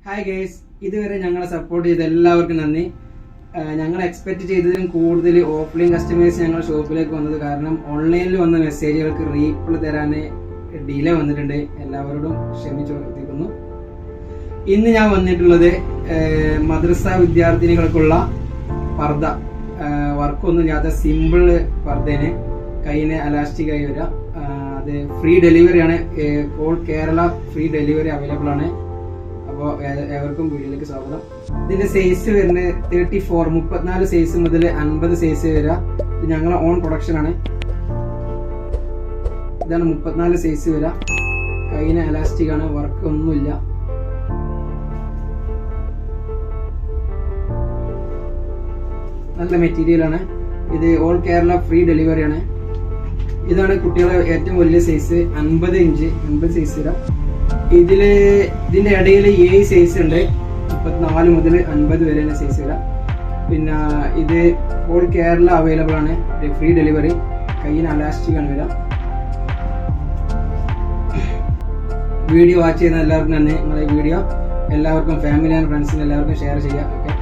Hi guys, ഇതുവരെ ഞങ്ങളെ support ചെയ്ത എല്ലാവർക്കും നന്ദി. ഞങ്ങൾ എക്സ്പെക്ട് ചെയ്തതിലും കൂടുതൽ ഓഫ്ലൈൻ കസ്റ്റമേഴ്സ് ഞങ്ങളുടെ ഷോപ്പിലേക്ക് വന്നത് കാരണം ഓൺലൈനിൽ വന്ന മെസ്സേജുകൾക്ക് റീപ്ലൈ തരാൻ ഡിലേ വന്നിട്ടുണ്ട്. എല്ലാവരോടും ക്ഷമിച്ചിരിക്കുന്നു. ഇന്ന് ഞാൻ വന്നിട്ടുള്ളത് മദ്രസ വിദ്യാർത്ഥിനികൾക്കുള്ള പർദ്ദ, വർക്കൊന്നും ഇല്ലാത്ത സിമ്പിൾ പർദ്ദേന് കയ്യിന് അലാസ്റ്റിക് ആയി വരിക. അത് ഫ്രീ ഡെലിവറിയാണ്. All Kerala free delivery available ആണ്. അപ്പോൾ ഏവർക്കും വീഡിയോയിലേക്ക് സ്വാഗതം. ഇതിന്റെ സൈസ് വരുന്നത് 34, 34 സൈസ് മുതൽ 50 സൈസ് വരിക. ഇത് ഞങ്ങളെ ഓൺ പ്രൊഡക്ഷൻ ആണ്. ഇതാണ് 34 സൈസ് വരിക. കയ്യിന് അലാസ്റ്റിക് ആണ്, വർക്ക് ഒന്നുമില്ല. നല്ല മെറ്റീരിയൽ ആണ്. ഇത് ഓൾ കേരള ഫ്രീ ഡെലിവറി ആണ്. ഇതാണ് കുട്ടികളെ ഏറ്റവും വലിയ സൈസ്, 50 ഇഞ്ച് 50 സൈസ് വരാം. ഇതിന്റെ ഇടയിൽ 7 സൈസ് ഉണ്ട്, 34 മുതൽ 50 വരെ സൈസ് വരാം. പിന്നെ ഇത് ഓൾ കേരള അവൈലബിൾ ആണ്, ഫ്രീ ഡെലിവറി. കയ്യിന് അലാസ്റ്റിക് ആണ് വരാം. വീഡിയോ വാച്ച് ചെയ്യുന്ന എല്ലാവർക്കും തന്നെ നിങ്ങളുടെ വീഡിയോ എല്ലാവർക്കും ഫാമിലി ആൻഡ് ഫ്രണ്ട്സിന് എല്ലാവർക്കും ഷെയർ ചെയ്യാം. ഓക്കെ.